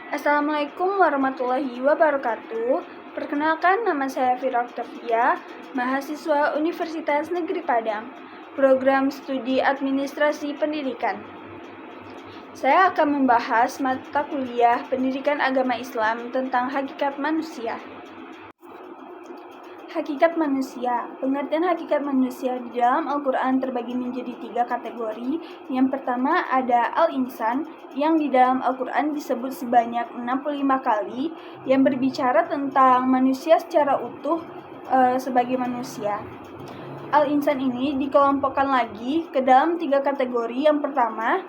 Assalamualaikum warahmatullahi wabarakatuh. Perkenalkan, nama saya Fira Octavia, mahasiswa Universitas Negeri Padang, program studi Administrasi Pendidikan. Saya akan membahas mata kuliah Pendidikan Agama Islam tentang hakikat manusia. Hakikat manusia. Pengertian hakikat manusia di dalam Al-Quran terbagi menjadi 3 kategori. Yang pertama ada Al-Insan, yang di dalam Al-Quran disebut sebanyak 65 kali, yang berbicara tentang manusia secara utuh sebagai manusia. Al-Insan ini dikelompokkan lagi ke dalam 3 kategori. Yang pertama,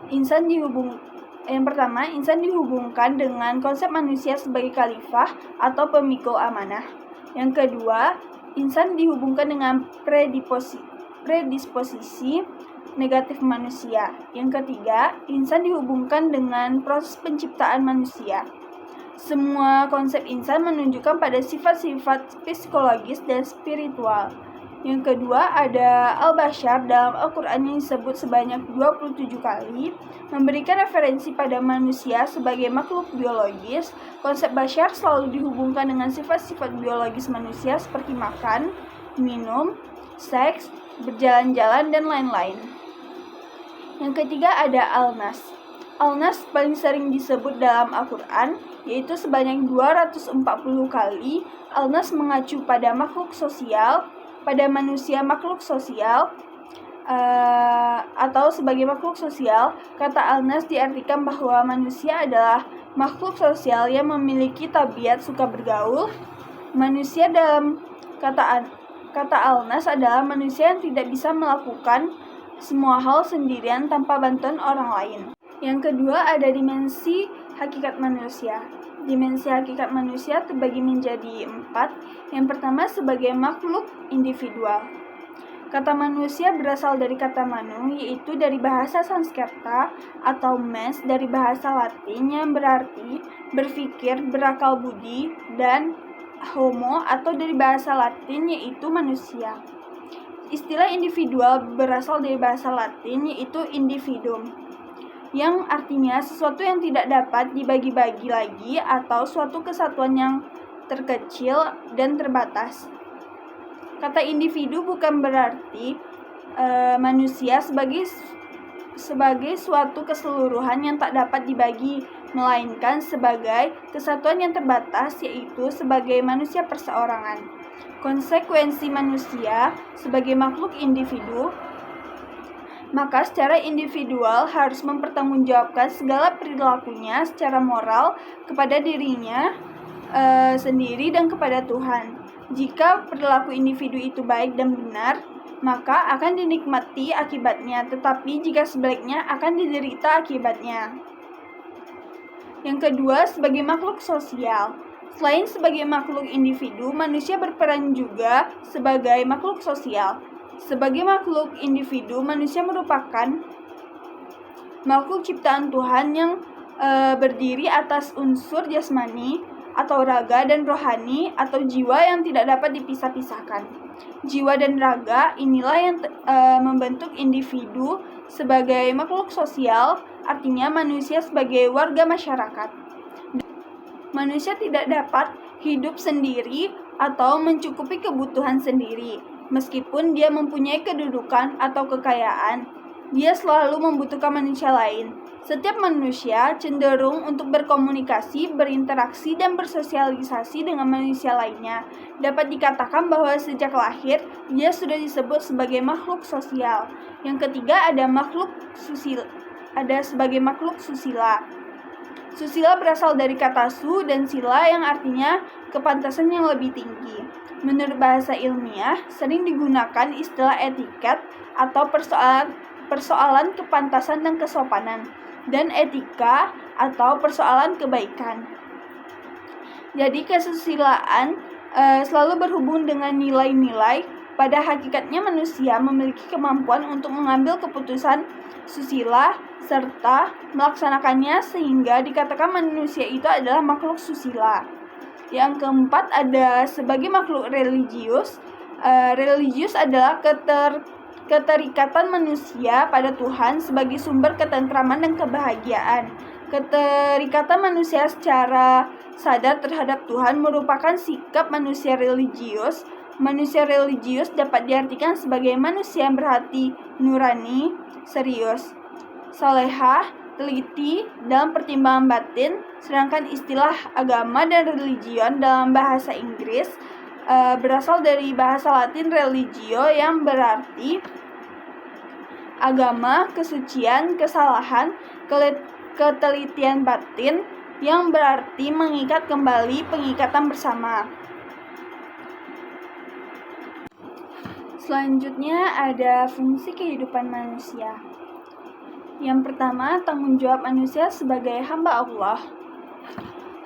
insan dihubungkan dengan konsep manusia sebagai khalifah atau pemikul amanah. Yang kedua, insan dihubungkan dengan predisposisi negatif manusia. Yang ketiga, insan dihubungkan dengan proses penciptaan manusia. Semua konsep insan menunjukkan pada sifat-sifat psikologis dan spiritual. Yang kedua ada Al-Bashar dalam Al-Quran yang disebut sebanyak 27 kali, memberikan referensi pada manusia sebagai makhluk biologis. Konsep Bashar selalu dihubungkan dengan sifat-sifat biologis manusia seperti makan, minum, seks, berjalan-jalan, dan lain-lain. Yang ketiga ada Al-Nas. Al-Nas paling sering disebut dalam Al-Quran, yaitu sebanyak 240 kali. Al-Nas mengacu pada makhluk sosial, pada manusia makhluk sosial atau sebagai makhluk sosial. Kata Al-Nas diartikan bahwa manusia adalah makhluk sosial yang memiliki tabiat suka bergaul. Manusia dalam kata Al-Nas adalah manusia yang tidak bisa melakukan semua hal sendirian tanpa bantuan orang lain. Yang kedua ada dimensi hakikat manusia. Dimensi hakikat manusia terbagi menjadi 4. Yang pertama sebagai makhluk individual. Kata manusia berasal dari kata manu, yaitu dari bahasa Sanskerta, atau mes dari bahasa Latin yang berarti berpikir, berakal budi, dan homo atau dari bahasa Latin yaitu manusia. Istilah individual berasal dari bahasa Latin yaitu individuum, yang artinya sesuatu yang tidak dapat dibagi-bagi lagi atau suatu kesatuan yang terkecil dan terbatas. Kata individu bukan berarti manusia sebagai suatu keseluruhan yang tak dapat dibagi, melainkan sebagai kesatuan yang terbatas, yaitu sebagai manusia perseorangan. Konsekuensi manusia sebagai makhluk individu, maka secara individual harus mempertanggungjawabkan segala perilakunya secara moral kepada dirinya sendiri dan kepada Tuhan. Jika perilaku individu itu baik dan benar, maka akan dinikmati akibatnya, tetapi jika sebaliknya akan diderita akibatnya. Yang kedua, sebagai makhluk sosial. Selain sebagai makhluk individu, manusia berperan juga sebagai makhluk sosial. Sebagai makhluk individu, manusia merupakan makhluk ciptaan Tuhan yang berdiri atas unsur jasmani atau raga dan rohani atau jiwa yang tidak dapat dipisah-pisahkan. Jiwa dan raga inilah yang membentuk individu sebagai makhluk sosial, artinya manusia sebagai warga masyarakat. Manusia tidak dapat hidup sendiri atau mencukupi kebutuhan sendiri. Meskipun dia mempunyai kedudukan atau kekayaan, dia selalu membutuhkan manusia lain. Setiap manusia cenderung untuk berkomunikasi, berinteraksi, dan bersosialisasi dengan manusia lainnya. Dapat dikatakan bahwa sejak lahir, dia sudah disebut sebagai makhluk sosial. Yang ketiga ada sebagai makhluk susila. Susila berasal dari kata su dan sila yang artinya kepantasan yang lebih tinggi. Menurut bahasa ilmiah, sering digunakan istilah etiket atau persoalan kepantasan dan kesopanan, dan etika atau persoalan kebaikan. Jadi kesusilaan selalu berhubung dengan nilai-nilai. Pada hakikatnya manusia memiliki kemampuan untuk mengambil keputusan susila serta melaksanakannya, sehingga dikatakan manusia itu adalah makhluk susila. Yang keempat ada sebagai makhluk religius. Religius adalah keterikatan manusia pada Tuhan sebagai sumber ketentraman dan kebahagiaan. Keterikatan manusia secara sadar terhadap Tuhan merupakan sikap manusia religius. Manusia religius dapat diartikan sebagai manusia yang berhati nurani, serius, salehah, teliti dalam pertimbangan batin, sedangkan istilah agama dan religion dalam bahasa Inggris berasal dari bahasa Latin religio yang berarti agama, kesucian, kesalahan, ketelitian batin yang berarti mengikat kembali, pengikatan bersama. Selanjutnya ada fungsi kehidupan manusia. Yang pertama, tanggung jawab manusia sebagai hamba Allah.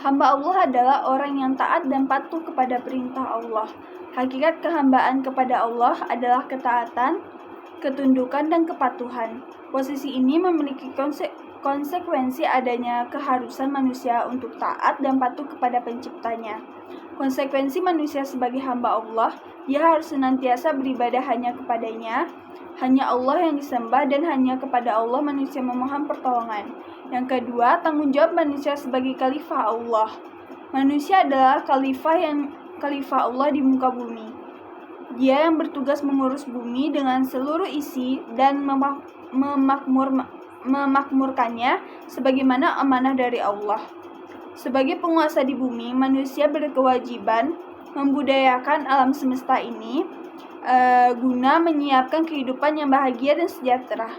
Hamba Allah adalah orang yang taat dan patuh kepada perintah Allah. Hakikat kehambaan kepada Allah adalah ketaatan, ketundukan, dan kepatuhan. Posisi ini memiliki konsekuensi adanya keharusan manusia untuk taat dan patuh kepada penciptanya. Konsekuensi manusia sebagai hamba Allah, dia harus senantiasa beribadah hanya kepadanya, hanya Allah yang disembah, dan hanya kepada Allah manusia memohon pertolongan. Yang kedua, tanggung jawab manusia sebagai khalifah Allah. Manusia adalah khalifah Allah di muka bumi. Dia yang bertugas mengurus bumi dengan seluruh isi dan memakmurkannya sebagaimana amanah dari Allah. Sebagai penguasa di bumi, manusia berkewajiban membudayakan alam semesta ini guna menyiapkan kehidupan yang bahagia dan sejahtera.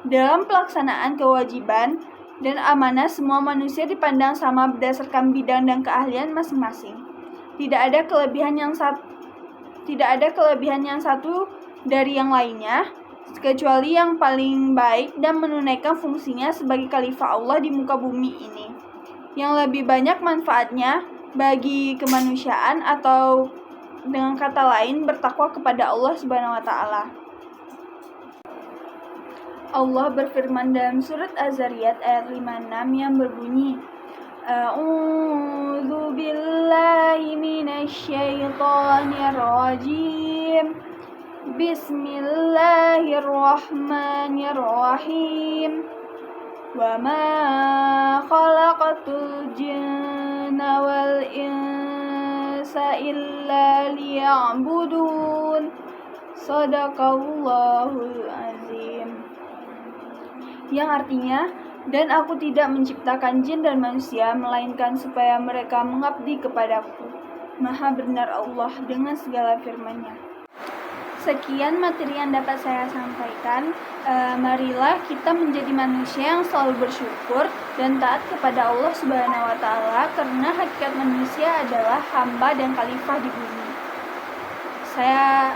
Dalam pelaksanaan kewajiban dan amanah, semua manusia dipandang sama berdasarkan bidang dan keahlian masing-masing. Tidak ada kelebihan yang satu dari yang lainnya, kecuali yang paling baik dan menunaikan fungsinya sebagai khalifah Allah di muka bumi ini, yang lebih banyak manfaatnya bagi kemanusiaan, atau dengan kata lain bertakwa kepada Allah Subhanahu wa taala. Allah berfirman dalam surat Az-Zariyat ayat 56 yang berbunyi, A'udzu billahi minasyaitonir rajim. Bismillahirrahmanirrahim. Wa ma khalaqatul jinna wal insa illa liya'budun. Shadaqallahul azim. Yang artinya, dan aku tidak menciptakan jin dan manusia melainkan supaya mereka mengabdi kepadaku. Maha benar Allah dengan segala firman-Nya. Sekian materi yang dapat saya sampaikan. Marilah kita menjadi manusia yang selalu bersyukur dan taat kepada Allah Subhanahu wa taala, karena hakikat manusia adalah hamba dan khalifah di bumi. Saya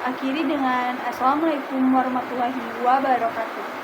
akhiri dengan Assalamualaikum warahmatullahi wabarakatuh.